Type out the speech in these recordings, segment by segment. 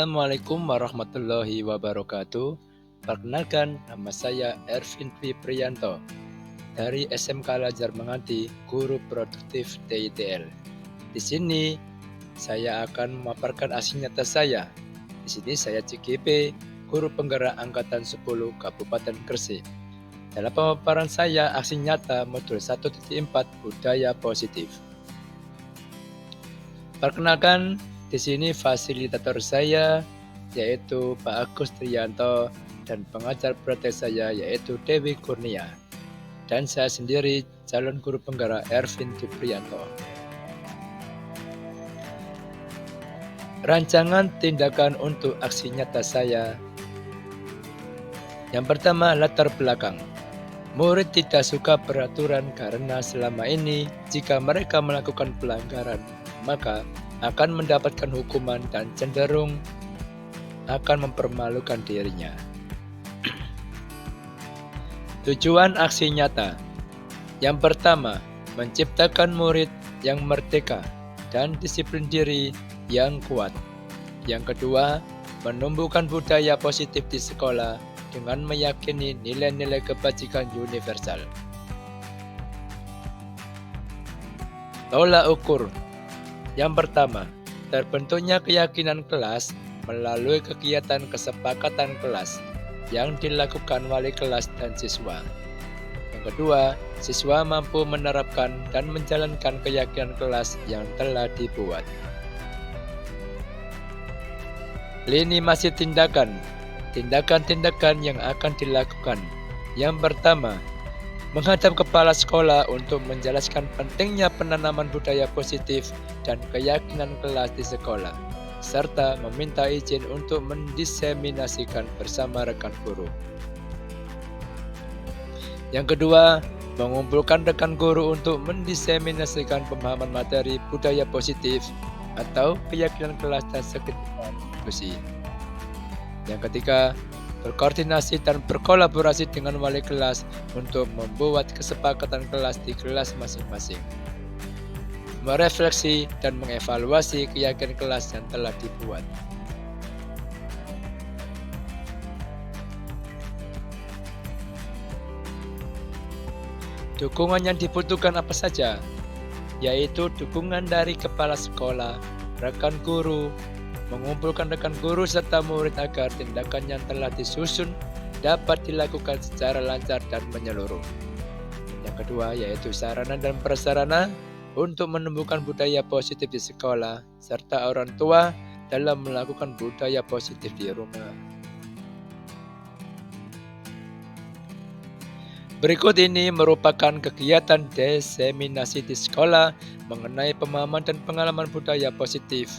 Assalamualaikum warahmatullahi wabarakatuh. Perkenalkan, nama saya Ervin Dwi Priyanto dari SMK Lajar Menganti, Guru Produktif TITL. Di sini saya akan memaparkan aksi nyata saya. Di sini saya CGP, Guru Penggerak Angkatan 10 Kabupaten Gresik. Dalam pemaparan saya, aksi nyata modul 1.4 Budaya Positif. Perkenalkan, di sini fasilitator saya yaitu Pak Agus Triyanto dan pengajar praktek saya yaitu Dewi Kurnia. Dan saya sendiri calon guru penggerak Ervin Dupriyanto. Rancangan tindakan untuk aksi nyata saya. Yang pertama, latar belakang. Murid tidak suka peraturan karena selama ini jika mereka melakukan pelanggaran, maka akan mendapatkan hukuman dan cenderung akan mempermalukan dirinya. Tujuan aksi nyata. Yang pertama, menciptakan murid yang merdeka dan disiplin diri yang kuat. Yang kedua, menumbuhkan budaya positif di sekolah dengan meyakini nilai-nilai kebajikan universal. Tolak ukur. Yang pertama, terbentuknya keyakinan kelas melalui kegiatan kesepakatan kelas yang dilakukan wali kelas dan siswa. Yang kedua, siswa mampu menerapkan dan menjalankan keyakinan kelas yang telah dibuat. Lini masa tindakan. Tindakan-tindakan yang akan dilakukan. Yang pertama, menghadap kepala sekolah untuk menjelaskan pentingnya penanaman budaya positif dan keyakinan kelas di sekolah, serta meminta izin untuk mendiseminasikan bersama rekan guru. Yang kedua, mengumpulkan rekan guru untuk mendiseminasikan pemahaman materi budaya positif atau keyakinan kelas dan sekitar diskusi. Yang ketiga, berkoordinasi dan berkolaborasi dengan wali kelas untuk membuat kesepakatan kelas di kelas masing-masing. Merefleksi dan mengevaluasi keyakinan kelas yang telah dibuat. Dukungan yang dibutuhkan apa saja? Yaitu dukungan dari kepala sekolah, rekan guru, mengumpulkan rekan guru serta murid agar tindakan yang telah disusun dapat dilakukan secara lancar dan menyeluruh. Yang kedua yaitu sarana dan prasarana untuk menumbuhkan budaya positif di sekolah serta orang tua dalam melakukan budaya positif di rumah. Berikut ini merupakan kegiatan diseminasi di sekolah mengenai pemahaman dan pengalaman budaya positif.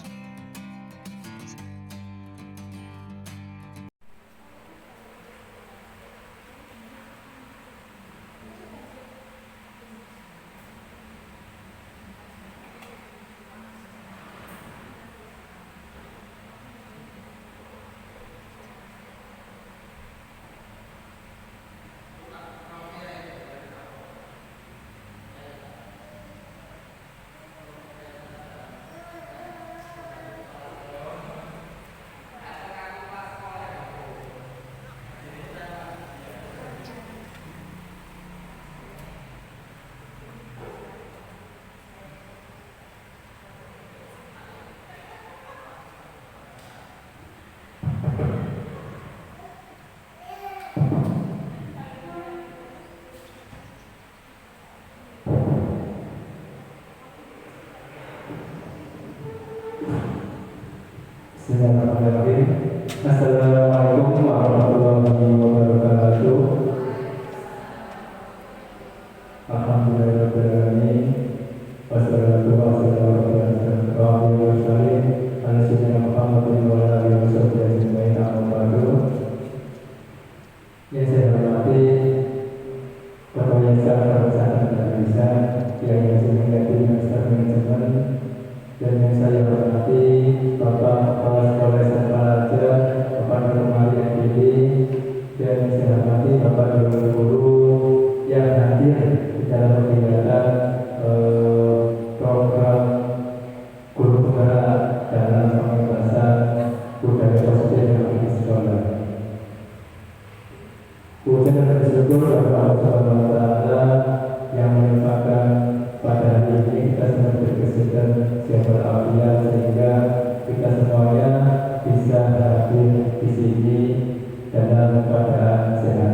dalam keadaan sehat.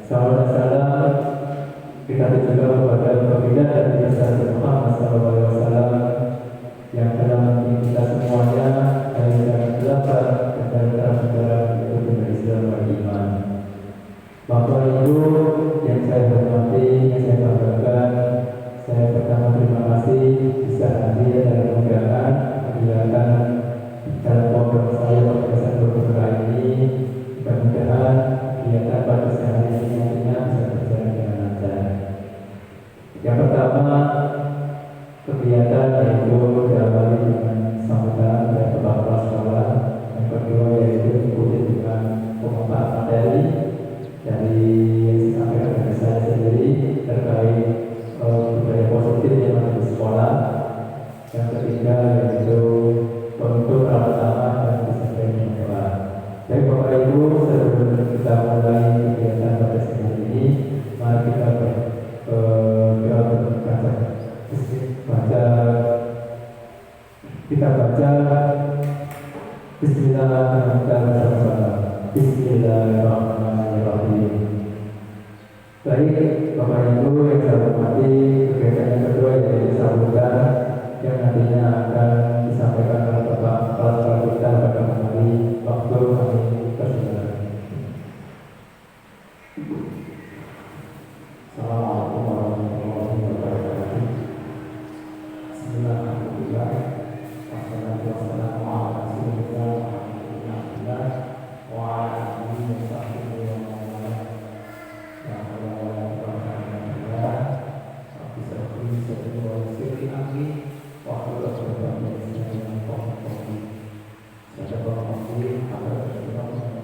Salam dan salam kita tujukan kepada baginda dan Nabi Muhammad SAW yang telah membimbing kita semuanya dari jalan belakang dan dari terang itu benar Islam dan iman. Bapak Ibu yang saya hormati, yang saya banggakan, saya pertama terima kasih bisa hadir dalam undangan kegiatan dalam program saya pada saat beberapa ini. Mudah-mudahan kegiatan pada saat ini nantinya bisa berjalan dengan lancar. Yang pertama, kegiatan yaitu diawali dengan sambutan dari kepala sekolah. Yang kedua yaitu diikuti dengan pemaparan materi dari sampaikan dari saya sendiri terkait budaya positif yang ada di sekolah. Yang ketiga yaitu penutup pertama dan disampaikan doa. Baik Bapak Ibu, sebelum kita mulai kegiatan pada siang ini, mari kita baca Bismillahirrahmanirrahim. Bismillahirrahmanirrahim. Baik Bapak Ibu yang saya hormati, kegiatan yang kedua yaitu sambutan yang nantinya akan disampaikan oleh Bapak Kepala kita pada hari waktu kami persilakan. Assalamualaikum warahmatullahi wabarakatuh. Bismillahirrahmanirrahim. Wassalatu wassalamu ala Rasulillah wa ala alihi wa sahbihi wa man wala. Ya Allah wa la ilaha illallah. Rabbi shrah sadri wa yassir li amri wahlul 'uqdatam min lisani yafqahu qawli. Sadaqallahu pada Rasulullah SAW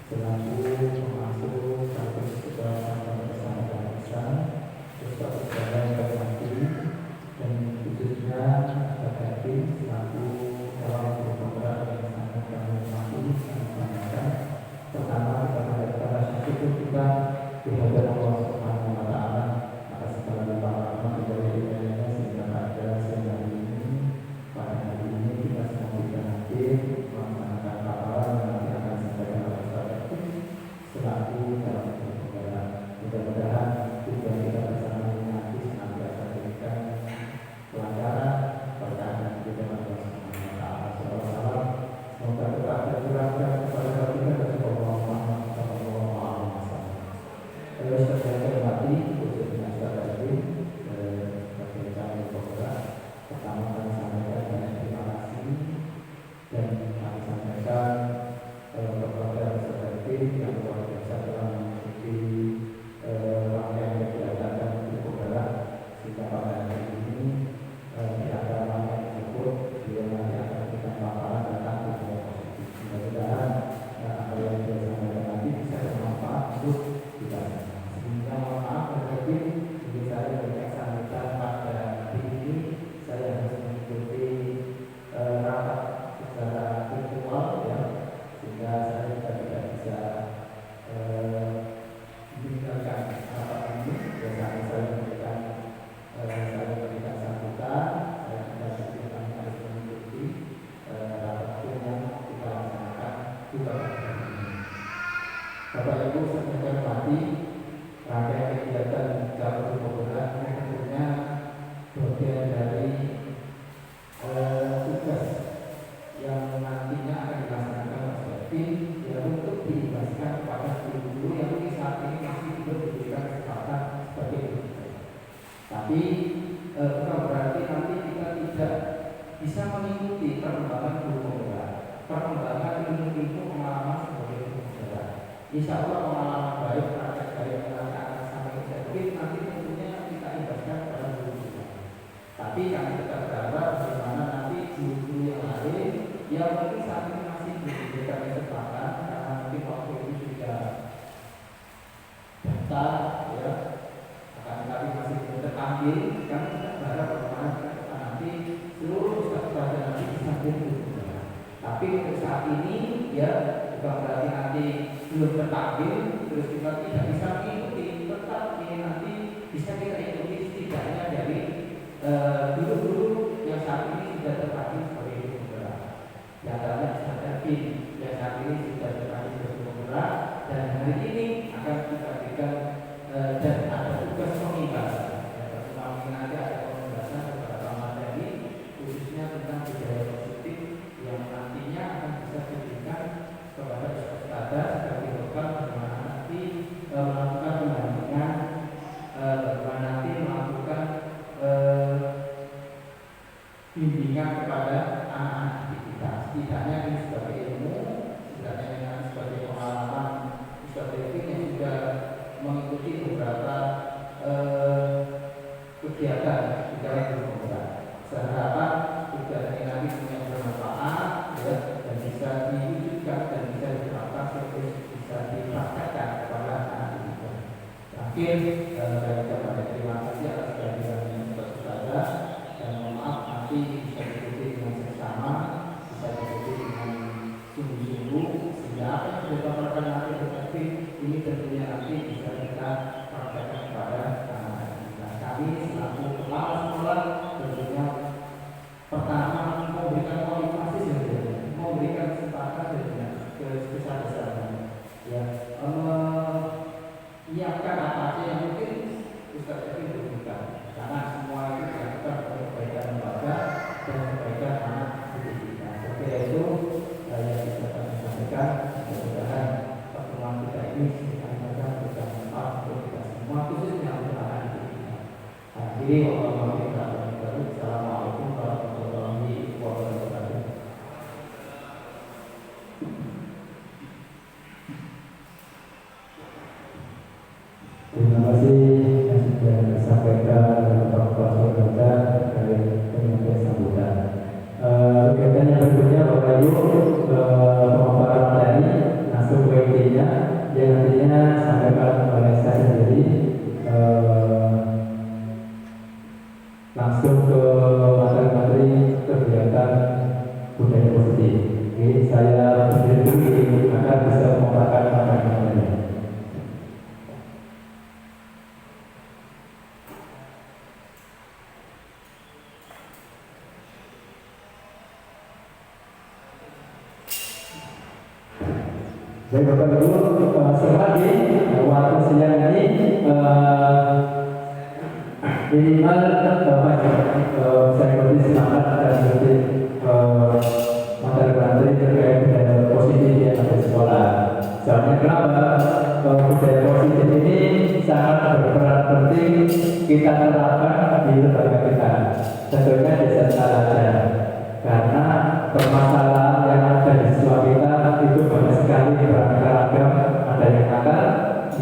selaku pengasuh satu sekolah bersama Islam serta sekolah bermati dan khususnya berkati selaku calon pemerintah yang sangat kami hormati dan banggakan. Pertama kita mengucapkan rasa syukur kita kepada Allah Subhanahu wa taala atas segala limpahan dari hidayahnya sehingga pada siang hari ini pada hari ini kita semua bisa hadir melaksanakan paparan yang nanti akan disampaikan oleh Ustaz selaku dalam pembicara. Mudah-mudahan tujuan kita bersama ini nanti senantiasa diberikan kelancaran berkah dan kemudahan Allah Subhanahu wa taala. Salam semoga tetap tercurahkan kepada kita dan Rasulullah Muhammad sallallahu alaihi wasallam. Ayo saya hormati khususnya Ustaz tadi sebagai calon pembicara. Pertama kami sampaikan banyak terima kasih dan kami sampaikan kepada peserta yang luar biasa telah mengikuti rangkaian kegiatan cukup berat sehingga pada hari ini di antara rangkaian tersebut beliau nanti akan memberikan paparan tentang budaya positif. Mudah-mudahan apa yang saya sampaikan nanti bisa bermanfaat untuk kita. Sehingga mohon maaf terlebih jadi saya memberikan sambutan pada hari ini saya harus mengikuti rapat secara virtual ya, sehingga saya juga tidak bisa meninggalkan rapat ini. Biasanya saya memberikan sambutan, saya juga sedikit harus mengikuti rapat yang kita laksanakan juga pada hari ini. Bapak Ibu saya hormati, rangkaian kegiatan calon pembukaan ini tentunya bagian dari tugas yang nantinya akan dilaksanakan oleh tim yang untuk diimbaskan kepada guru-guru yang saat ini masih belum diberikan kesempatan sebagai guru. Tapi bukan berarti nanti kita tidak bisa mengikuti perkembangan guru pemula, perkembangan ilmu-ilmu pengalaman sebagai guru pemula. Insya Allah pengalaman baik, praktek baik yang nanti akan sampai ke servis nanti tentunya kita imbaskan kepada guru kita. Tapi kami tetap berharap bagaimana nanti guru-guru yang lain yang mungkin saat ini masih belum diberikan kesempatan karena mungkin waktu itu sudah daftar ya, akan tetapi masih belum terpanggil. Kami tetap berharap bagaimana ke depan nanti seluruh ustaz pelajar nanti bisa berguru. Tapi untuk saat ini ya bukan berarti nanti belum terpanggil terus kita tidak bisa mengikuti, tetap ini nanti bisa kita ikuti setidaknya dari guru-guru yang saat ini sudah terpanggil sebagai guru pemula. dari positif. Oke, saya berdiri dulu agar bisa memaparkan pandangan ini. Baik Bapak Ibu, sekali waktu siang ini minimal saya lebih semangat dan lebih materi-materi terkait budaya positif yang ada di sekolah. Soalnya kenapa? Budaya positif ini sangat berperan penting kita terapkan di lembaga kita. Tentunya di saja. Karena permasalahan yang ada di siswa kita itu banyak sekali beraneka ragam, ada yang nakal,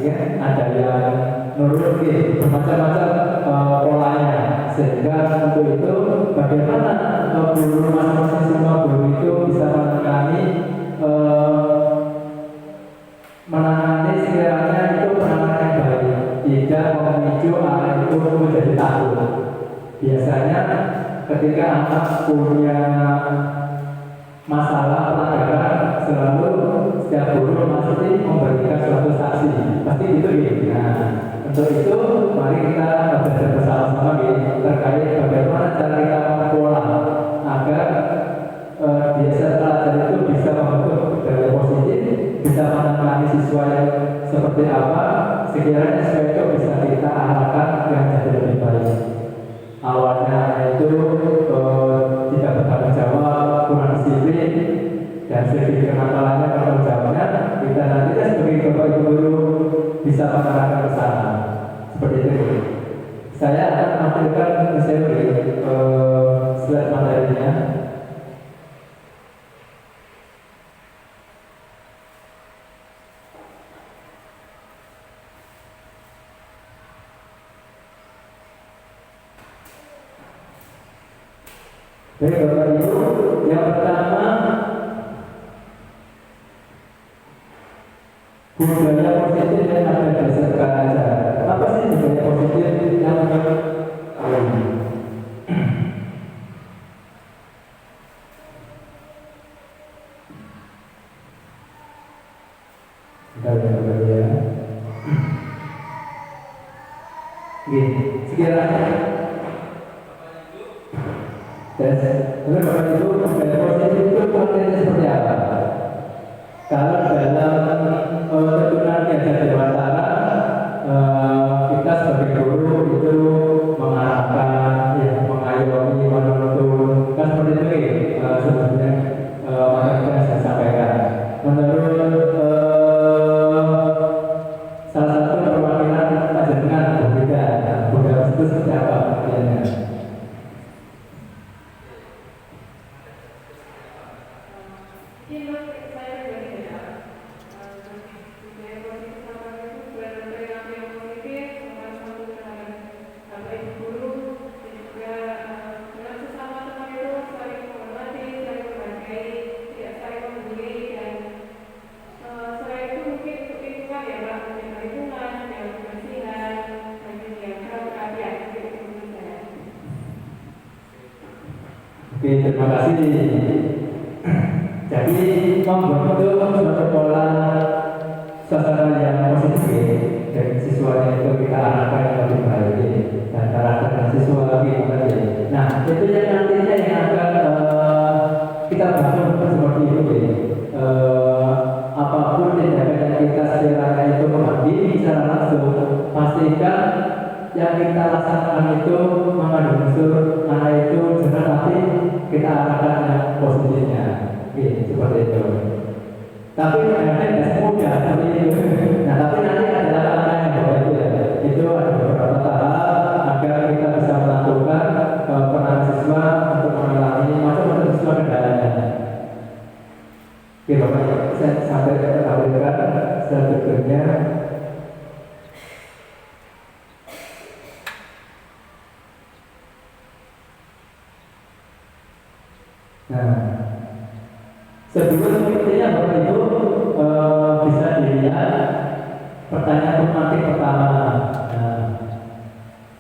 ya, ada yang nurut, bermacam-macam polanya. Sehingga untuk itu bagaimana guru masing-masing semua guru itu bisa menangani sekiranya itu penanganan yang baik, tidak memicu anak itu menjadi takut. Biasanya ketika anak punya masalah pelanggaran, selalu setiap guru pasti memberikan suatu saksi, pasti gitu ya. Nah, untuk itu mari kita belajar bersama-sama terkait bagaimana cara kita mengelola agar biasa pelajar itu bisa membentuk budaya positif, bisa menangani siswa yang seperti apa, sekiranya siswa itu bisa kita arahkan yang jadi lebih baik. Awalnya itu tidak bertanggung jawab, kurang disiplin, dan sedikit kenakalannya bertanggung jawabnya, kita nanti sebagai bapak ibu guru bisa mengarahkan ke sana. Seperti itu. Saya akan menampilkan slide materinya. Baik Bapak Ibu, yang pertama budaya positif yang ada di sekitar aja. Apa sih budaya positif yang sekiranya Bapak Ibu, budaya positif itu kontennya seperti apa? Kalau dalam keturunan yang ada di antara kita sebagai guru itu mengarahkan, ya, mengayomi, menuntun, kan seperti itu sebenarnya materi yang saya sampaikan. Menurut salah satu perwakilan panjenengan budaya itu seperti apa artinya? Oke, terima kasih. Jadi membentuk suatu pola suasana yang positif dan siswanya itu kita arahkan yang lebih baik dan karakter siswa lebih baik. Nah, itu yang nantinya yang akan kita bangun seperti itu. Apapun tindakan yang kita sekiranya itu mengambil secara langsung, pastikan yang kita laksanakan itu mengandung unsur anak itu jelas, tapi kita arahkan yang positifnya. Seperti itu. Tapi kadang-kadang tidak semudah seperti itu. Nah, tapi nanti ada langkah-langkah yang baik ya. Itu ada beberapa tahap agar kita bisa melakukan peran siswa untuk mengalami macam-macam siswa kendalanya. Oke, Bapak, saya sampai tampilkan slide berikutnya. Nah, sebelum sepertinya Bapak Ibu bisa dilihat pertanyaan tematik pertama. Nah,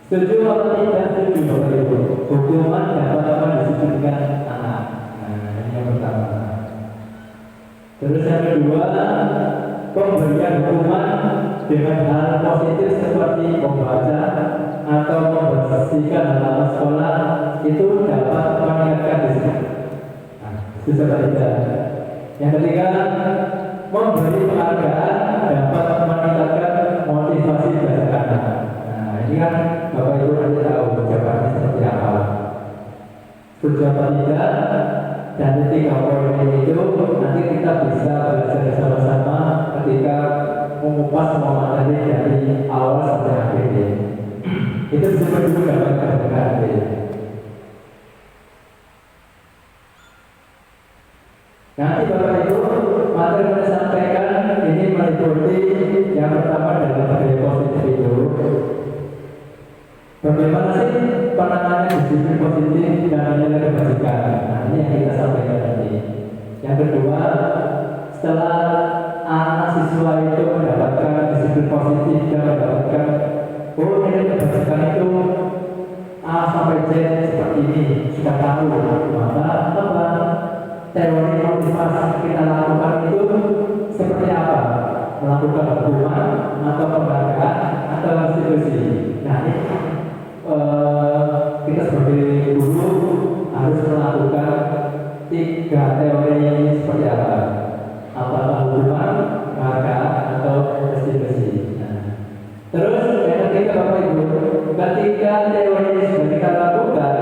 setuju atau tidak setuju Bapak Ibu? Hukuman dapat mendisiplinkan anak. Nah, ini yang pertama. Terus yang kedua, pemberian hukuman dengan hal positif seperti membaca atau membersihkan halaman sekolah itu dapat meningkatkan disiplin. Itu tidak. Yang ketiga, memberi penghargaan dapat meningkatkan motivasi belajar anak. Nah, ini kan Bapak Ibu nanti tahu jawabannya seperti apa. Setuju apa tidak? Dan tiga poin itu nanti kita bisa belajar bersama-sama ketika mengupas semua materi dari awal sampai akhir. Itu disebut dulu dapat keberkahan. Nanti Bapak Ibu materi yang saya sampaikan ini meliputi yang pertama dalam budaya positif itu. Bagaimana sih penanganan disiplin positif dan nilai kebajikan? Nah, ini yang kita sampaikan tadi. Yang kedua, setelah anak siswa itu mendapatkan disiplin positif dan mendapatkan nilai kebajikan itu A sampai Z seperti ini, sudah tahu maka apa teori motivasi kita lakukan itu seperti apa? Melakukan hukuman atau penghargaan atau restitusi. Nah, ini kita sebagai guru harus melakukan tiga teori ini seperti apa? Apakah hukuman, penghargaan atau restitusi. Nah, terus yang ketiga Bapak Ibu, ketika teori ini sudah kita lakukan,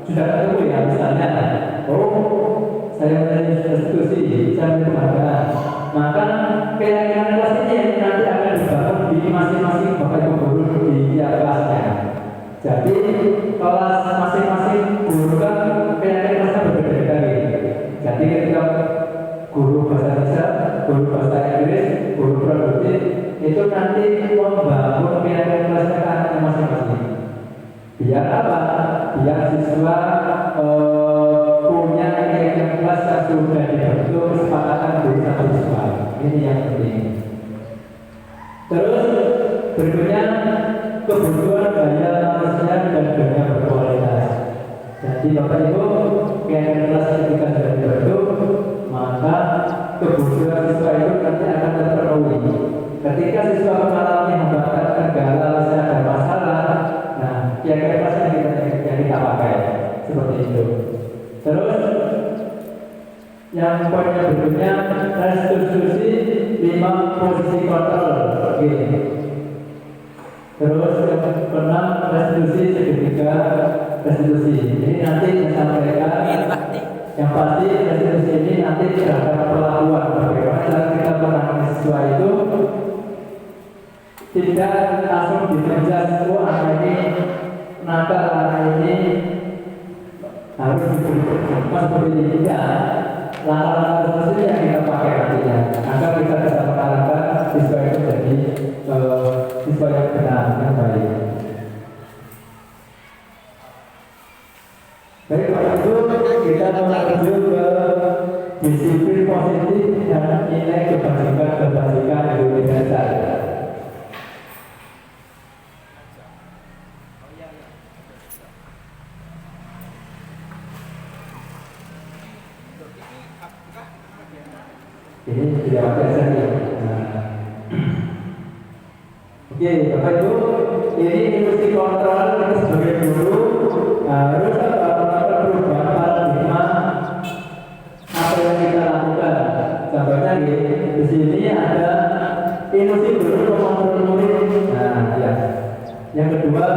sudah ketemu ya misalnya, saya menerima restitusi, saya menerima penghargaan, maka keyakinan kelas ini nanti akan dibangun di masing-masing Bapak Ibu guru di tiap kelasnya. Jadi kelas masing-masing guru kan keyakinan kelasnya berbeda-beda. Jadi ketika guru bahasa Indonesia, guru bahasa Inggris, guru produktif itu nanti membangun keyakinan kelasnya ke anaknya masing-masing. Biar apa? Biar siswa punya keyakinan kelas yang sudah dibentuk kesepakatan guru satu siswa. Ini yang penting. Terus berikutnya kebutuhan daya manusia dan daya berkualitas. Jadi Bapak Ibu, keyakinan kelas ketika sudah dibentuk, maka kebutuhan siswa itu nanti akan terpenuhi. Ketika siswa mengalami hambatan, kendala, ada masalah, nah keyakinan kelas yang kita pakai seperti itu. Terus yang poin yang berikutnya, restitusi 5 posisi kontrol. Oke. Terus yang keenam, restitusi segitiga restitusi. Ini nanti saya sampaikan. Yang pasti restitusi ini nanti terhadap perlakuan. Bagaimana cara kita menangani siswa itu tidak langsung dipenjara. Anak ini nakal, anak ini harus diberikan seperti ini. Tidak. Langkah-langkah seperti yang kita pakai nantinya agar kita bisa mengarahkan siswa itu menjadi siswa yang benar, yang baik. Baik Bapak Ibu, kita menuju ke disiplin positif dan nilai kebajikan di Indonesia. Ini tidak ada saja. Oke, Bapak Ibu, ini mesti kontrol kita sebagai guru harus melakukan perubahan paradigma apa yang kita lakukan. Contohnya di sini ada ilusi guru mengontrol murid. Nah, ya. Yang kedua,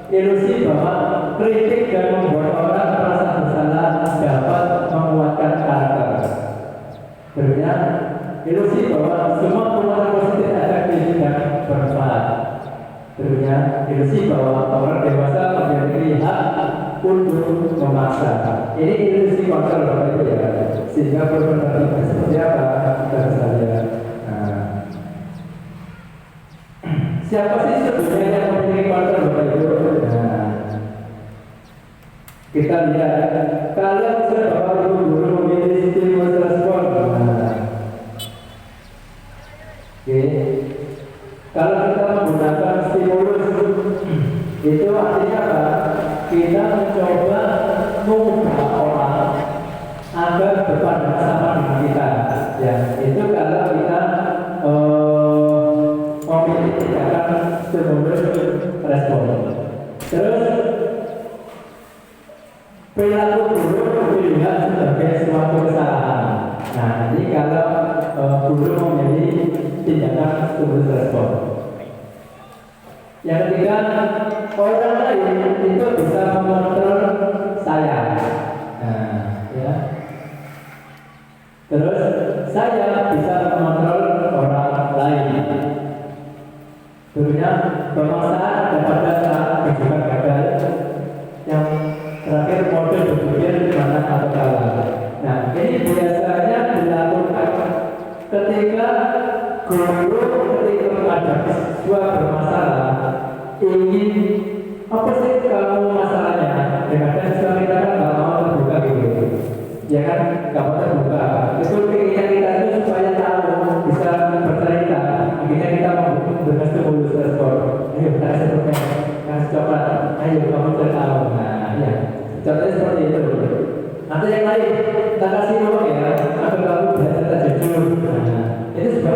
ilusi bahwa kritik dan membuat orang merasa bersalah dapat menguatkan karakter. Berikutnya, ilusi bahwa semua pengaruh positif efektif dan bermanfaat. Berikutnya, ilusi bahwa orang dewasa memiliki hak untuk memaksa. Ini ilusi kontrol Bapak Ibu ya. Sehingga berpendapat seperti apa kita bisa lihat. Siapa sih sebenarnya yang memiliki kontrol Bapak Ibu? Kita lihat kalau misalnya Bapak Ibu guru memilih stimulus respon. Oke. Kalau kita menggunakan stimulus itu artinya apa? Kita mencoba mengubah orang agar berpandangan sama dengan kita. Ya, itu kalau kita memilih tindakan stimulus respon. Terus perilaku buruk dilihat sebagai suatu kesalahan. Nah, jadi kalau guru memilih tindakan stimulus respon. Yang ketiga, orang lain itu bisa mengontrol saya. Nah, ya. Terus saya bisa mengontrol orang lain. Tentunya pemaksaan daripada saat berjuang gagal. Yang terakhir model berpikir mana atau kalah. Nah, ini biasanya dilakukan ketika guru ketika ada siswa bermasalah ingin apa sih kamu masalahnya? Dengan siswa kita kan nggak mau terbuka gitu, ya kan nggak mau terbuka. Itu keinginan kita itu supaya tahu bisa bercerita. Akhirnya kita memberikan stimulus respon. Ayo kita kasih coklat. Ayo kamu tahu. Nah, ya contohnya seperti itu. Nanti yang lain kita kasih uang ya, atau kamu belajar jujur. Nah, itu sebuah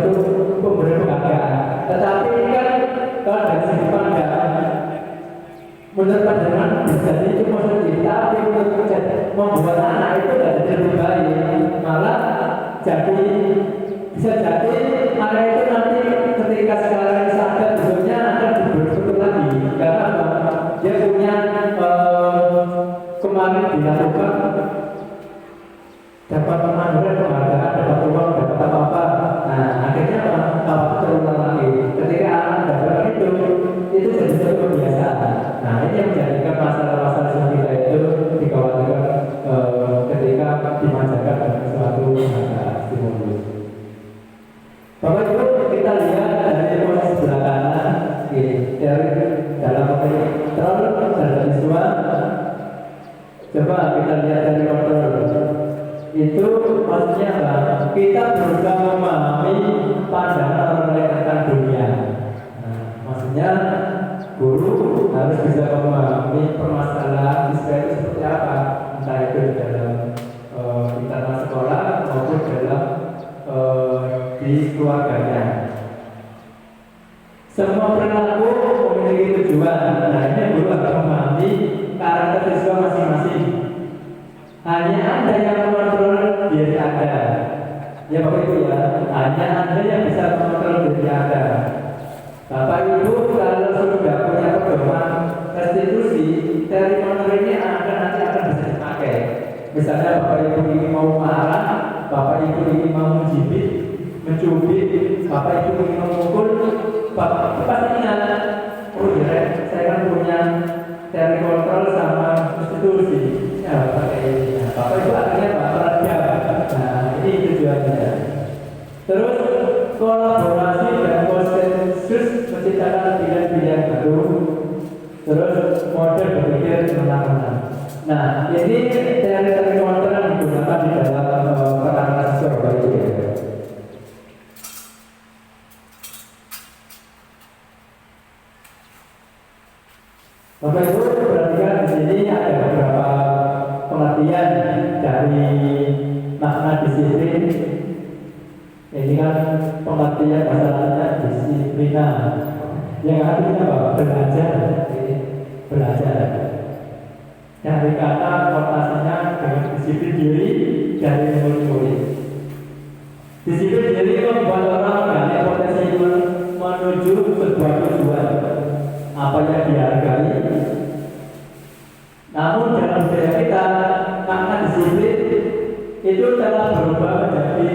pemberian penghargaan. Tetapi ini kan kalau dari segi pandang, menurut pandangan bisa itu positif, tapi untuk membuat anak itu tidak jadi lebih baik, malah jadi bisa jadi anak itu nanti ketika sekarang sadar bentuknya akan berbentuk lagi karena dia punya kemarin dilakukan dapat penghargaan, dapat uang, dapat apa-apa. Nah, akhirnya apa terulang lagi. Ketika anak dapat itu jadi satu kebiasaan. Nah, ini yang menjadikan masalah-masalah seperti itu dikhawatirkan ketika dimanjakan dengan suatu stimulus. Bapak Ibu, kita lihat dari posisi sebelah kanan, dari dalam kontrol terhadap siswa. Coba kita lihat dari kontrol. Itu maksudnya apa? Kita berusaha memahami pandangan orang lain tentang dunia. Nah, maksudnya guru harus bisa memahami permasalahan siswa itu seperti apa, entah itu dalam internal sekolah maupun dalam di keluarganya. Semua perilaku memiliki tujuan. Nah, ini guru harus memahami karakter siswa masing-masing. Hanya Anda yang mengontrol diri Anda. Ya Bapak Ibu ya, hanya Anda yang bisa mengontrol diri Anda. Bapak Ibu kalau sudah punya pedoman restitusi, dari kontrol ini Anda nanti akan bisa dipakai. Misalnya Bapak Ibu ini mau marah, Bapak Ibu ini mau mencubit, Bapak Ibu ini memukul, Bapak Ibu pasti ingat, oh ya, saya kan punya teori kontrol sama restitusi. Ya, pakai ini. Nah, Bapak Ibu akhirnya meredam. Nah, ini tujuannya. Terus kolaborasi dan konsensus menciptakan pilihan-pilihan baru. Terus model berpikir menang-menang. Nah, ini teori kontrol yang digunakan di dalam penanganan siswa ini. Bapak Ibu perhatikan di sini ada beberapa pengertian dari makna disiplin. Ini kan pengertian bahasanya disiplina. Yang artinya apa? Belajar. Dari kata konotasinya dengan disiplin diri dari murid-murid. Disiplin diri membuat orang memiliki potensi menuju sebuah tujuan. Apa yang dihargai. Namun dalam budaya kita, makna disiplin itu telah berubah menjadi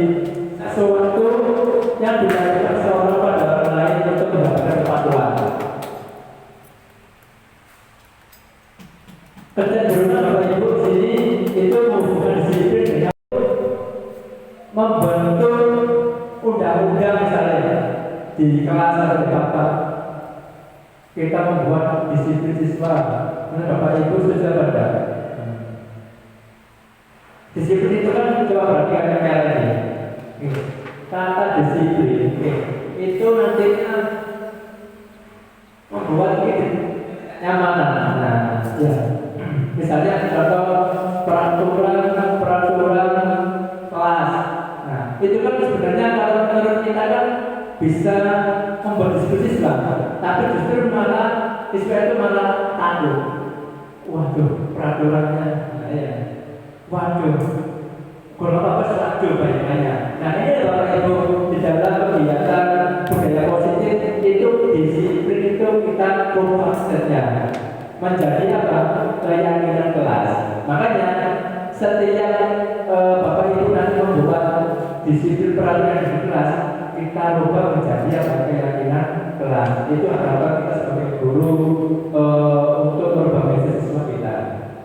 sesuatu yang dilakukan seorang pada orang lain untuk mendapatkan kepatuhan. Kecenderungan Bapak Ibu di sini itu menghubungkan disiplin dengan membentuk undang-undang misalnya di kelas atau di bapak. Kita membuat disiplin siswa. Menurut Bapak Ibu sudah ada. Disiplin itu kan coba perhatikan yang ini. Kata disiplin itu nantinya membuat kita nyaman. Nah, ya. Misalnya contoh peraturan bisa membuat diskusi selama, tapi justru malah siswa itu malah takut. Waduh, peraturannya, nah ya, waduh, kalau apa waduh banyak-banyak. Nah ini Bapak Ibu di dalam kegiatan budaya positif itu disiplin itu kita ubah saja menjadi apa? Keyakinan kelas. Makanya setiap Bapak Ibu nanti membuat disiplin peraturan di kelas, kita rubah menjadi apa? Keyakinan kelas. Itu harapan kita sebagai guru untuk merubah mindset siswa kita.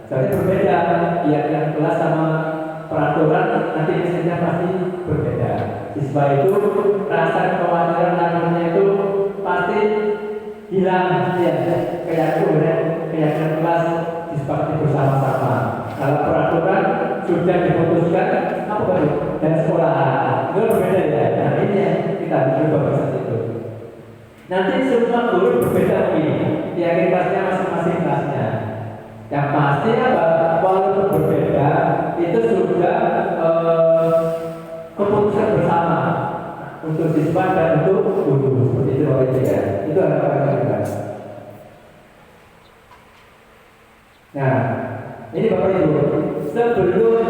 Soalnya berbeda keyakinan kelas sama peraturan, nanti misalnya pasti berbeda. Siswa itu rasa kekhawatiran nantinya itu pasti hilang, ya. Keyakinan kelas disepakati bersama-sama. Kalau peraturan sudah diputuskan, apa baru dan sekolah itu berbeda ya. Nah ini yang kita coba saat itu. Nanti semua guru berbeda ini, keyakinan kelasnya masing-masing kelasnya. Yang pasti apa? Walaupun berbeda, itu sudah keputusan bersama untuk siswa dan untuk guru. Seperti itu oleh dia. Itu harapan kita. Nah, ini Bapak Ibu, sebelum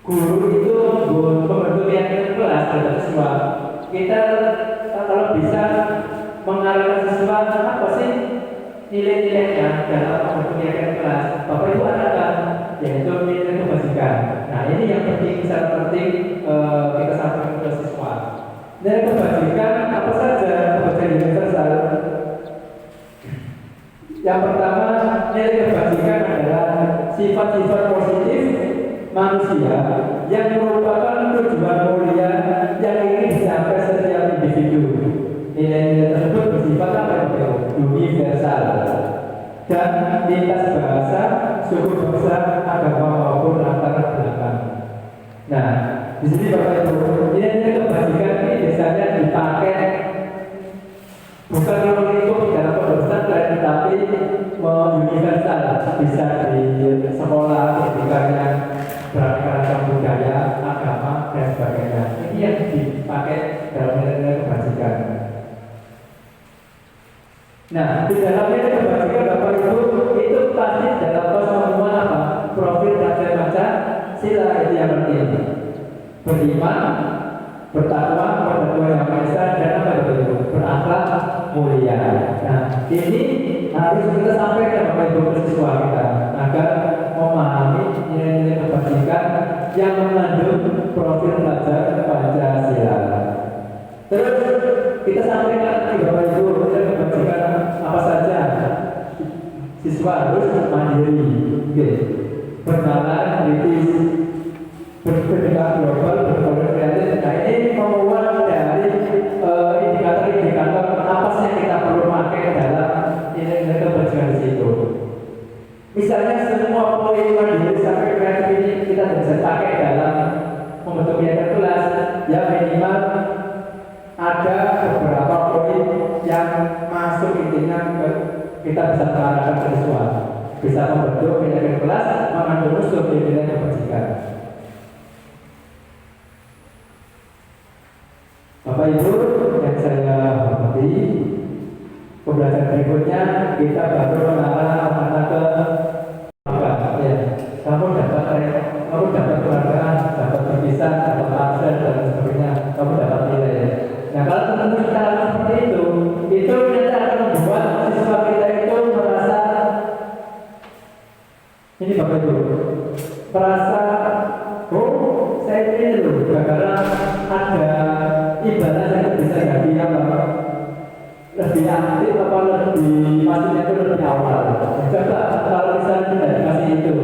guru itu membentuk keyakinan kelas terhadap siswa, kita kalau bisa mengarahkan siswa apa sih nilai-nilainya dalam membentuk keyakinan kelas. Bapak Ibu arahkan, yaitu nilai kebajikan. Nah ini yang penting, sangat penting kita sampaikan ke siswa. Nilai kebajikan apa saja kebajikan universal? Yang pertama, nilai kebajikan adalah sifat-sifat positif manusia yang merupakan tujuan mulia yang ingin dicapai setiap individu. Nilai-nilai tersebut bersifat apa itu? Universal dan lintas bahasa, suku bangsa, agama maupun latar belakang. Nah, di sini Bapak Ibu, nilai-nilai kebajikan ini biasanya dipakai bukan untuk dalam pesantren, tetapi universal, bisa di sekolah, pendidikannya beragam budaya, agama dan sebagainya. Ini yang dipakai dalam nilai-nilai kebajikan. Nah, di dalam nilai kebajikan Bapak Ibu itu pasti dalam semua apa? Profil baca sila itu yang penting. Beriman, bertakwa pada Tuhan Yang Maha Esa dan apa itu? Berakhlak mulia. Nah, ini harus kita sampaikan Bapak Ibu ke siswa kita agar memahami nilai-nilai kebajikan yang mengandung profil pelajar Pancasila. Terus kita sampaikan ke Bapak Ibu nilai kebajikan apa saja. Siswa harus mandiri, bernalar, kritis, berpendidikan global, berpikir kreatif. Nah ini membuat dari indikator-indikator apa sih yang kita perlu pakai dalam nilai-nilai kebajikan di situ. Misalnya semua poin mandiri sampai kreatif ini kita bisa pakai dalam membentuk kegiatan kelas, ya minimal ada beberapa poin yang masuk intinya kita bisa terangkan ke siswa, bisa membentuk kegiatan kelas mengandung unsur nilai kebajikan. Bapak Ibu yang saya hormati, pembelajaran berikutnya kita baru mengarah kemana ke apa ya? Kamu dapat keluarga, dapat berpisah, dapat absen dan sebagainya, kamu dapat nilai. Nah kalau tentu kita lakukan seperti itu nanti akan membuat siswa kita itu merasa ini Bapak Ibu, merasa oh saya ini loh, gara-gara ada ibadah yang bisa jadi apa? Lebih aktif apa lebih maksudnya itu lebih awal. Coba kalau misalnya tidak dikasih itu,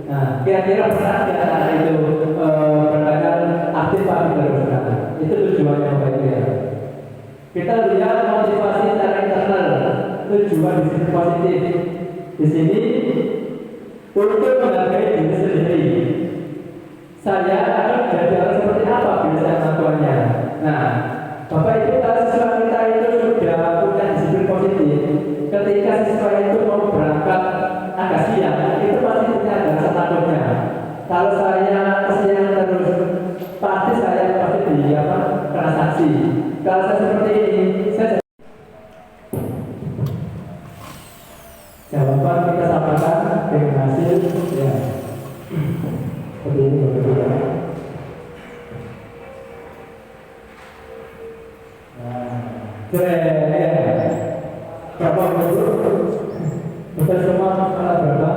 nah kira-kira pernah di antara itu berkaitan aktif apa tidak? Itu tujuannya Bapak Ibu ya. Kita lihat motivasi secara internal, tujuan di sini positif. Di sini untuk menghargai diri sendiri. Saya akan jadi orang seperti apa bila saya melakukannya. Nah, Bapak Ibu kalau siswa kita itu sudah punya disiplin positif, ketika siswa itu mau berangkat agak siang, itu pasti punya rasa takutnya. Kalau saya kesiangan terus, pasti saya pasti kena sanksi. Seperti ini berbeda. Berapa betul? Betul semua alat berapa?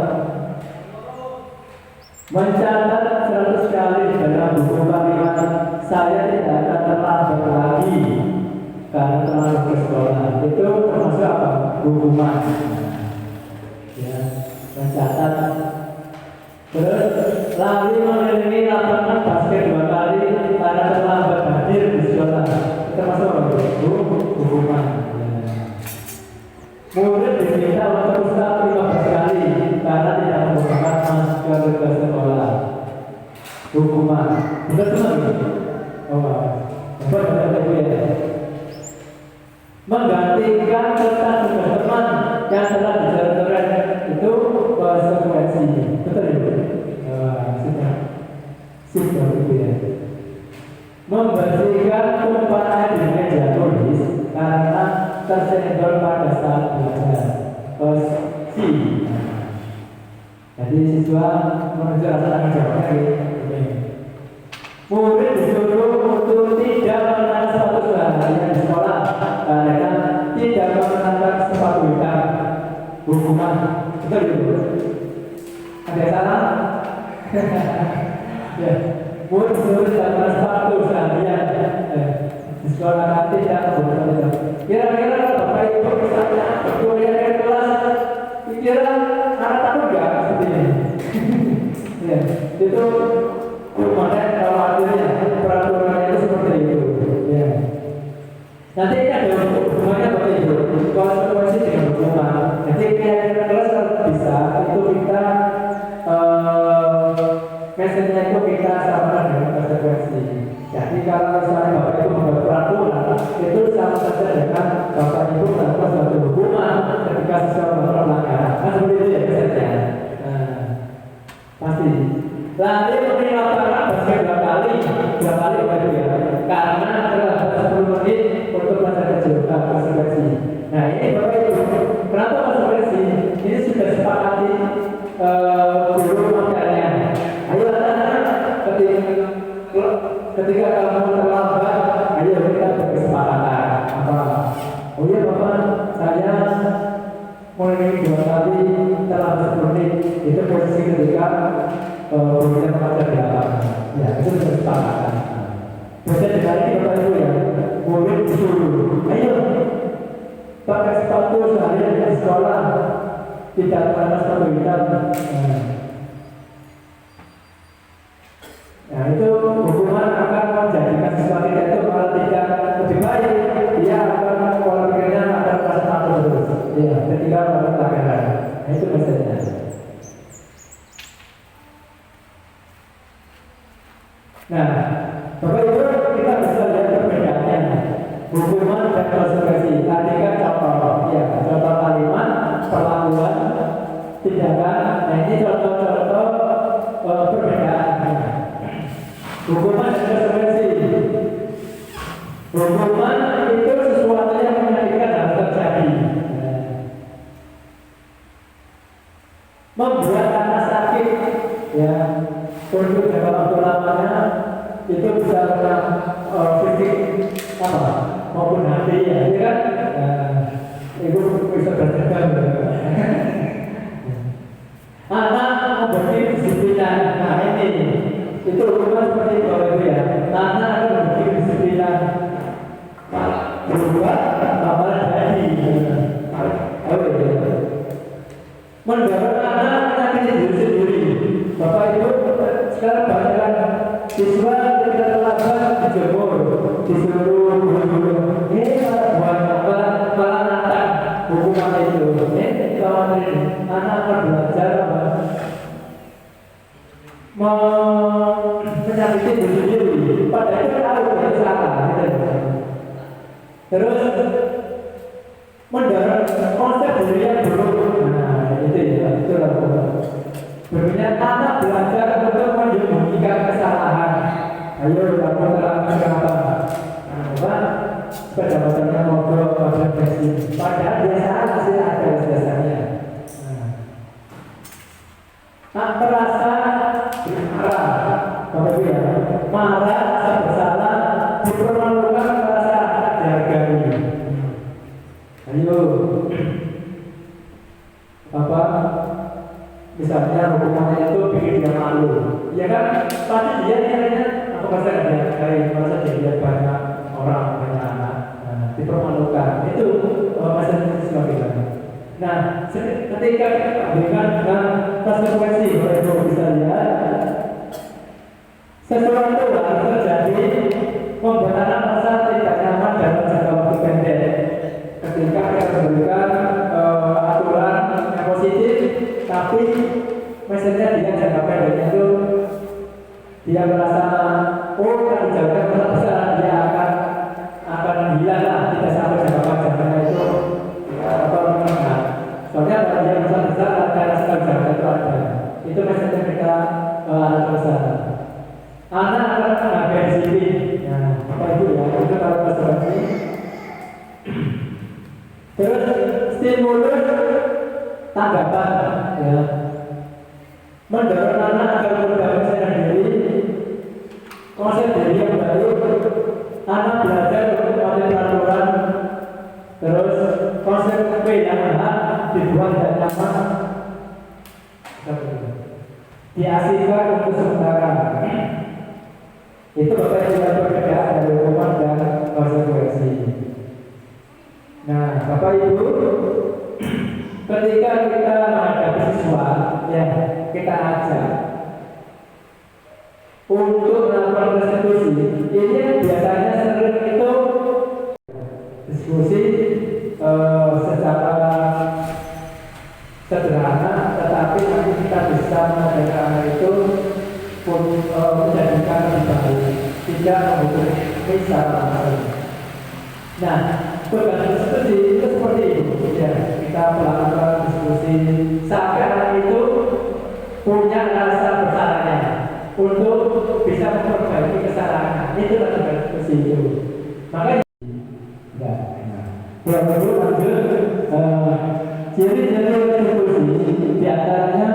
Mencatat 100 kali dalam buku kalimat saya tidak akan terlambat lagi karena terlambat ke sekolah. Itu termasuk apa? Hukuman. Ya, mencatat. Terus lari mengelilingi lapangan basket 2 kali karena terlambat hadir di sekolah. Itu termasuk apa? Hukuman. Murid diminta untuk usaha 15 kali karena tidak menggunakan masker ke sekolah. Hukuman. Benar benar. Benar ya. Menggantikan kertas tugas teman yang telah dicoret itu konsekuensi. Betul ya? Sudah itu ya. Membersihkan tumpahan di meja tulis karena tersenggol pada saat belajar. Si. Jadi siswa menuju rasa tanggung jawabnya ini. Murid disuruh untuk tidak mengenakan sepatu seharian di sekolah karena tidak mengenakan sepatu hitam. Hukuman. Betul itu. Ada yang salah? Ya. Murid disuruh tidak mengenakan sepatu seharian di sekolah tidak boleh. Kira-kira Bapak Ibu misalnya berkuliah di kelas, kira anak takut nggak seperti ini? Ya, itu makanya khawatirnya peraturannya itu seperti itu. Ya. Nanti ini ada hubungannya Bapak Ibu, konsekuensi dengan hukuman. Nanti kira-kira kelas kalau bisa itu kita message-nya itu kita samakan dengan konsekuensi. Jadi kalau misalnya Bapak Ibu membuat peraturan itu sama saja dengan Bapak Ibu melakukan suatu hukuman ketika sesuatu pelanggaran. Kan seperti itu ya misalnya. Pasti. Lalu menit lapangan basket 2 kali baru ya. Karena terlambat 10 menit untuk masa kecil konsekuensi. Nah ini Bapak Ibu, kenapa konsekuensi? Ini sudah sepakati guru materinya. Ayo anak-anak ketika kamu terlambat, ayo kita berkesepakatan apa? Oh iya Bapak, saya mulai 2 kali terlambat 10 menit. Itu posisi ketika berusaha mengajar di lapangan. Ya, itu berkesepakatan. Biasanya hari ini Bapak Ibu ya, murid disuruh, ayo pakai sepatu seharian di sekolah, tidak pakai sepatu hitam. Nah itu hukuman akan menjadikan sesuatu itu malah tidak lebih baik. Dia akan pola pikirnya akan merasa takut terus. Ya, ketika melakukan pelanggaran. Nah itu maksudnya. Nah, Bapak Ibu kita bisa lihat perbedaannya. Hukuman dan konsekuensi. Tadi kan contoh, ya contoh kalimat, perlakuan, tindakan. Nah ini contoh-contoh perbedaan. Hukuman dan konsekuensi. Hukuman itu sesuatu yang menyakitkan dan terjadi. Membuat anak sakit, ya, untuk jangka waktu lamanya itu bisa kena fisik apa maupun hati ya, kan? Itu bisa berdendam. Anak memberi disiplinan. Nah ini. Itu hukuman seperti itu Bapak Ibu ya. Anak akan membuat disiplinan. Berubah, amalan jadi. Mendorong anak menyakiti diri sendiri. Bapak Ibu sekarang banyak siswa tidak terlambat dijemur, disuruh guru-guru. Ini malah nantang hukuman itu. Ini kawan ini anak akan belajar menyakiti diri sendiri, padahal itu tahu itu salah. Terus mendorong konsep diri yang buruk. Nah itu ya, itu lah. Berikutnya anak belajar untuk menyembunyikan kesalahan. Ayo kamu terangkan kenapa? Apa? Sepeda motornya mogok pada bensin. Padahal dia salah sih ada biasanya. Tak terasa marah. Bapak Ibu ya, marah, rasa bersalah, dipermalukan, merasa dihargai. Ayo, apa? Misalnya hukumannya itu bikin dia malu, ya kan? Pasti dia nilainya apakah saya dihargai, merasa dilihat banyak orang, banyak anak, dipermalukan. Itu masalah sebagainya. Nah, ketika kita berikan dengan konsekuensi, Bapak Ibu bisa lihat sesuatu harus terjadi membuat anak merasa tidak nyaman dalam jangka waktu pendek. Ketika kita memberikan aturan yang positif, tapi misalnya dia jangka pendeknya itu dia merasa kalau jangka besar dia akan hilang lah, tidak sampai jangka panjangnya itu atau menengah. Soalnya kalau dia besar ada sekali jangka itu ada. Itu misalnya kita anak besar. Anak akan menghargai disiplin. Nah, Bapak Ibu ya, itu kalau konsekuensi. Terus stimulus tanggapan, ya, mendorong anak agar berbicara diri, konsep diri yang baik, anak belajar mengikuti peraturan, terus konsep yang benar dibuat dan nyaman, diasingkan untuk sementara. Itu Bapak tidak berbeda dari hukuman dan konsekuensi. Nah, Bapak Ibu, ketika kita menghadapi siswa yang kita ajak untuk melakukan restitusi, ini biasanya sering itu diskusi secara sederhana, tetapi nanti kita bisa mengadakan itu pun menjadikan lebih baik, tidak menghubungi secara langsung. Nah, berbagai diskusi itu seperti itu, ya, kita melakukan diskusi sampai anak itu punya rasa bersalahnya untuk bisa memperbaiki kesalahan. Itu adalah diskusi itu. Makanya, lalu lanjut, ciri-ciri diskusi diantaranya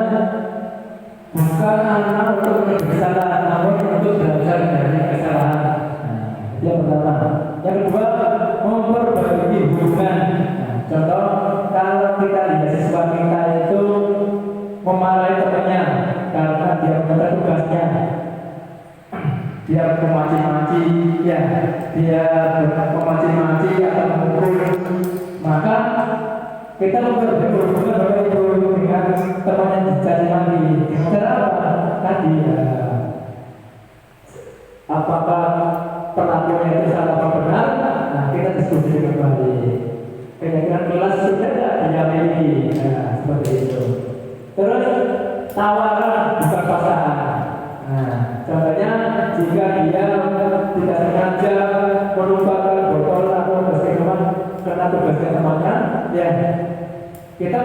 bukan anak untuk bersalah, namun untuk belajar dari kesalahan. Yang pertama. Yang kedua, memperbaiki hubungan. Contoh, kalau kita lihat siswa kita itu memarahi temannya karena dia melakukan tugasnya, dia memaci-maci, ya, dia memaci-maci atau memukul, maka kita memperbaiki hubungan Bapak Ibu dengan temannya dicaci maki. Cara apa? Tadi apakah perlakuannya itu salah atau benar? Nah, kita diskusi kembali. Kira-kira kelas sudah tidak dia miliki, seperti itu. Terus tawaran bukan pasangan. Nah, contohnya jika dia tidak sengaja melupakan botol atau minuman karena tugasnya temannya, ya kita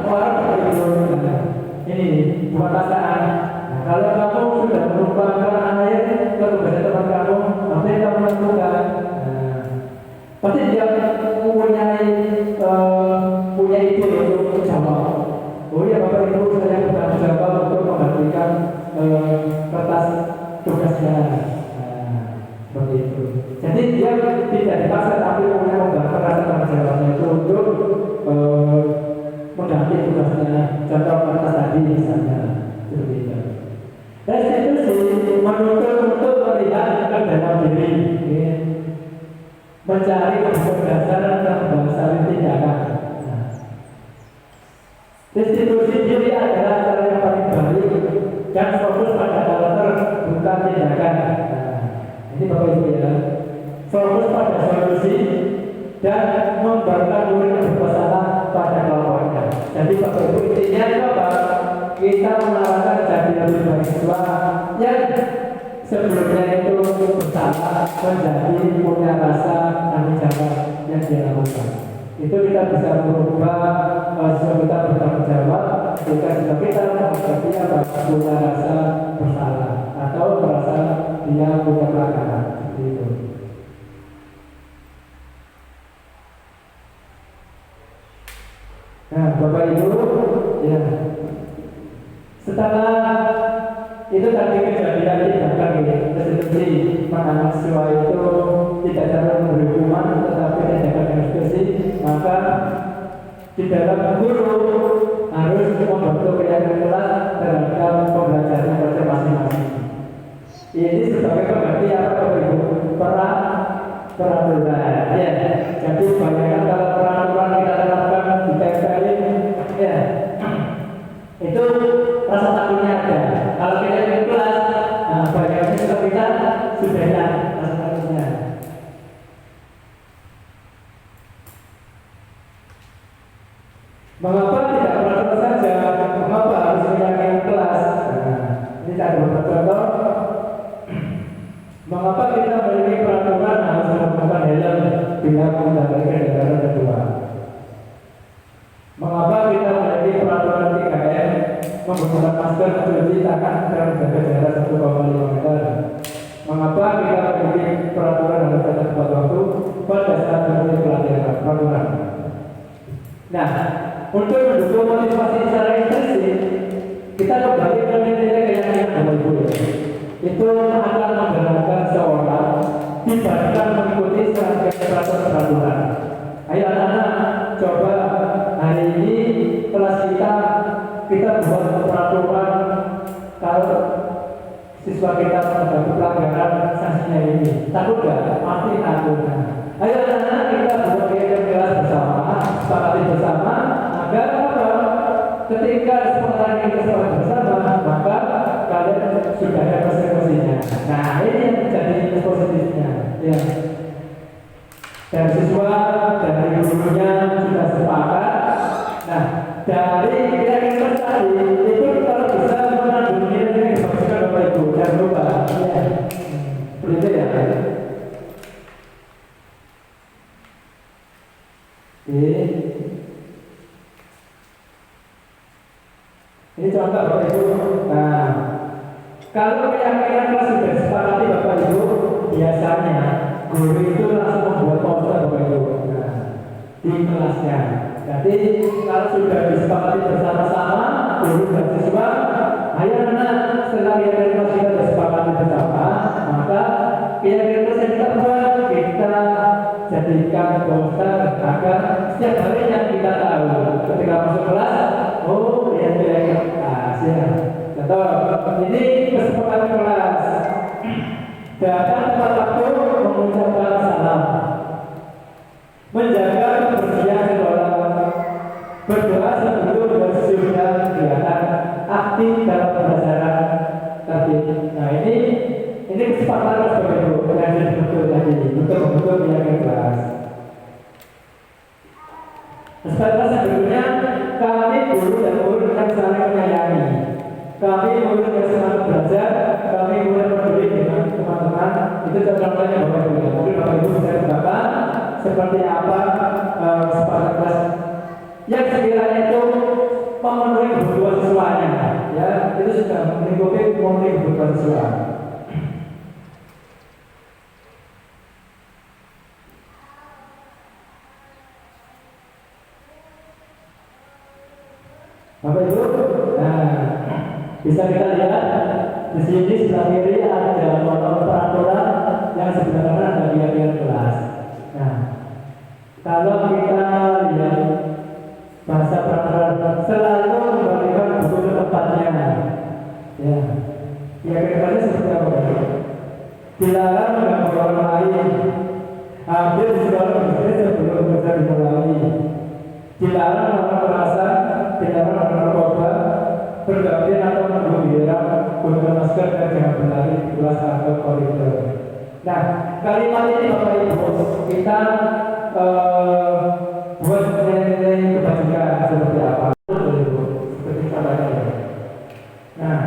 orang begitu. Ini bukan pasangan. Nah, kalau kamu sudah melupakan air ke tugasnya teman kamu, nanti kamu lakukan. Pasti dia punya ide untuk jawab. Oh ya Bapak Ibu, saya bertanggung jawab untuk menggantikan kertas tugasnya. Seperti itu. Jadi dia tidak dipaksa, tapi punya menggambar rasa tanggung jawabnya itu untuk mengganti tugasnya. Contoh kertas tadi misalnya, seperti itu. Restitusi menuntut untuk melihat ke dalam diri, mencari berdasar dan berdasar tindakan. Restitusi diri adalah cara yang paling baik dan fokus pada karakter bukan tindakan. Ini Bapak Ibu ya, fokus pada solusi dan membiarkan murid yang bersalah pada kelompoknya. Jadi Bapak Ibu intinya itu apa? Kita menawarkan jadi lebih baik siswa yang sebelumnya itu bersalah menjadi punya rasa tanggung jawab yang dia lakukan. Itu kita bisa berubah siswa kita bertanggung jawab jika kita menghadapi apa punya rasa bersalah atau merasa dia punya pelanggaran seperti itu. Nah, Bapak Ibu, ya. Setelah itu tadi kejadian tindakan siswa itu tidak dapat memberi hukuman tetapi tindakan eksekusi, maka di dalam guru harus membentuk keyakinan kelas terhadap pembelajaran pelajar masing-masing. Ini sebagai pengganti apa Ibu? Peraturan. Ya. Jadi bayangkan kalau peraturan kita terapkan di TPL, ya, itu rasa takutnya ada. Kalau kita di kelas, nah, bayangkan kalau kita sudah ada rasa takutnya. Mengapa tidak peraturan saja? Mengapa harus keyakinan kelas? Nah, ini saya beberapa contoh. Mengapa kita memiliki peraturan harus menggunakan helm bila mengendarai kendaraan kedua? Mengapa kita memiliki peraturan 3M menggunakan masker, mencuci tangan dan menjaga jarak 1,5 meter? Mengapa kita memiliki peraturan harus tetap tepat waktu pada saat mengikuti pelatihan peraturan? Nah, untuk mendukung motivasi secara intrinsik, kita kembali ke nilai keyakinan Bapak Ibu. Itu akan menggerakkan seorang dibandingkan mengikuti serangkaian peraturan. Ayo anak-anak, coba hari ini kelas kita buat peraturan kalau siswa kita menghadapi pelanggaran sanksinya ini. Takut gak? Pasti takut. Ayo anak-anak, kita buat kelas bersama, sepakati bersama agar apa? Ketika kesepakatan ini bersama, maka kalian sudah ada konsekuensinya. Nah, ini yang menjadi positifnya. Ya. Dan siswa dari gurunya sudah sepakat. Nah, dari kira-kira tadi itu kalau bisa menandung ini dibagikan Bapak Ibu dan lupa. Ya. Begitu ya. Oke. Ini contoh Bapak Ibu. Nah, kalau keyakinan kelas sudah sepakati Bapak Ibu, biasanya guru itu langsung membuat poster Bapak Ibu. Nah, di kelasnya. Jadi kalau sudah disepakati bersama-sama, guru dan siswa, ayo anak, setelah keyakinan kelas kita disepakati bersama, maka keyakinan kelas yang kita buat, kita jadikan poster agar setiap harinya kita tahu ketika masuk kelas, oh lihat keyakinan kelas ya. Contoh, ini kesempatan kelas. Datang tepat waktu mengucapkan salam. Menjaga kebersihan sekolah. Berdoa sebelum dan sesudah kegiatan aktif dalam pembelajaran tertib. Nah ini kesempatan kelas Bapak Ibu yang betul tadi untuk membentuk keyakinan kelas. Kesempatan kelas sebelumnya kami guru dan murid yang saling menyayangi. Kami murid yang semangat belajar, kami murid peduli dengan teman-teman. Itu contohnya Bapak Ibu. Mungkin Bapak Ibu bisa tebakkan seperti apa kesempatan kelas yang sekiranya itu memenuhi kebutuhan siswanya. Ya, itu sudah memenuhi kebutuhan siswa. Bapak Ibu, nah bisa kita lihat di sini sebelah kiri ada nomor peraturan yang sebelah kanan ada keyakinan kelas. Nah, kalau kita lihat bahasa peraturan selalu memberikan buku ke tempatnya. Ya, keyakinan kelasnya seperti apa? Dilarang mengganggu orang lain. Hadir di sekolah bersih sebelum kerja dimulai. Dilarang melakukan kekerasan, dilarang melakukan narkoba, bergantian atau menunggu giliran, gunakan masker dan jangan berlari di kelas atau koridor. Nah, kalimat ini Bapak Ibu kita buat nilai-nilai kebajikan seperti apa? Seperti contohnya. Nah,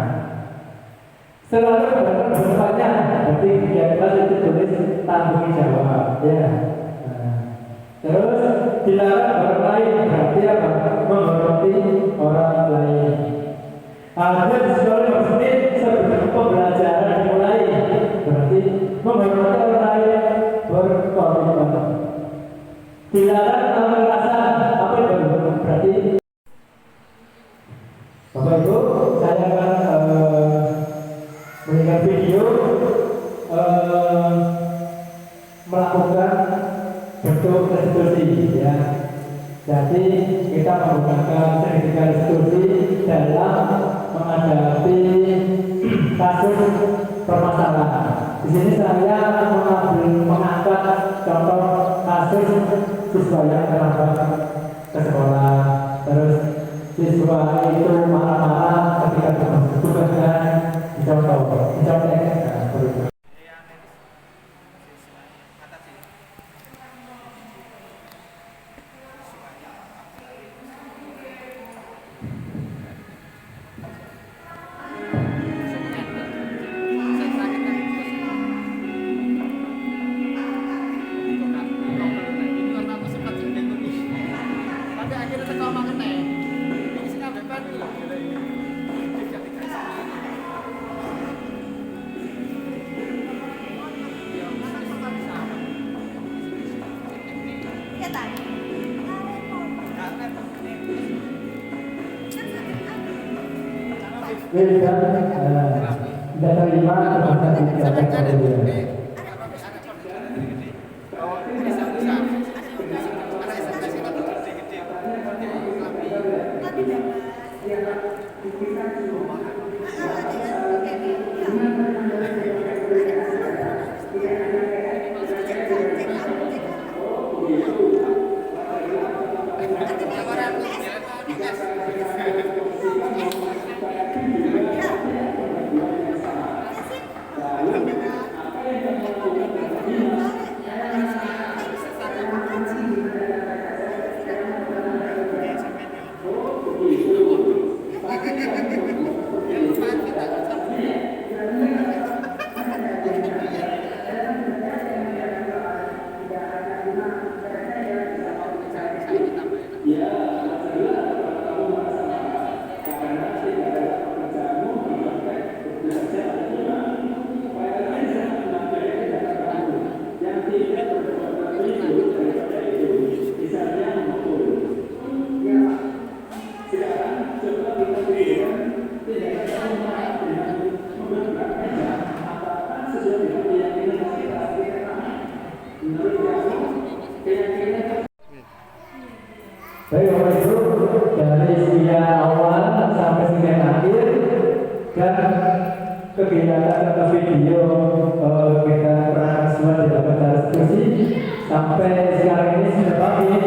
selalu menggunakan bersifatnya, berarti yang kelas itu tulis tanggung jawab, ya. Terus dilarang orang lain, berarti apa? Menghormati orang lain. Hadir di sekolah bersih sebelum pembelajaran dimulai, berarti menghormati orang lain, berkomitmen. Dilarang melakukan kekerasan, apa itu? Berarti Bapak Ibu, saya akan mendengar video melakukan bentuk restitusi ya. Jadi kita menggunakan segitiga restitusi dalam menghadapi kasus permasalahan. Di sini saya mengangkat contoh kasus siswa yang terlambat ke sekolah, terus siswa itu marah-marah ketika tugasnya dicontoh. Tidak terima termasuk dicatat kemudian. Baik Bapak Ibu, dari sekian awal sampai sekian akhir dan kegiatan atau video kita pernah semua dapat diskusi sampai sekarang ini sudah pagi.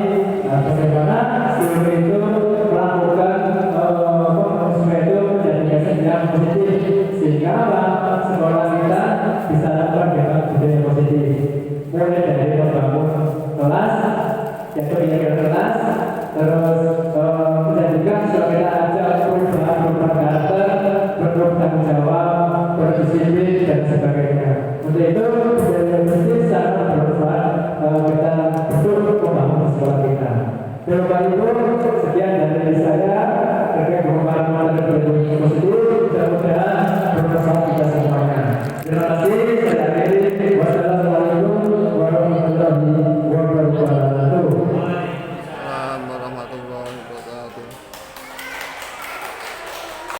Bagaimana seluruh itu melakukan semua itu menjadi yang positif sehingga sekolah kita bisa dapat dengan budaya positif, mulai dari membangun kelas, yaitu pendidikan kelas, terus menjadikan sekolah kita ada perubahan karakter, bertanggung jawab, berdisiplin dan sebagainya. Untuk itu budaya positif sangat bermanfaat kita untuk membangun sekolah kita. Bapak Ibu,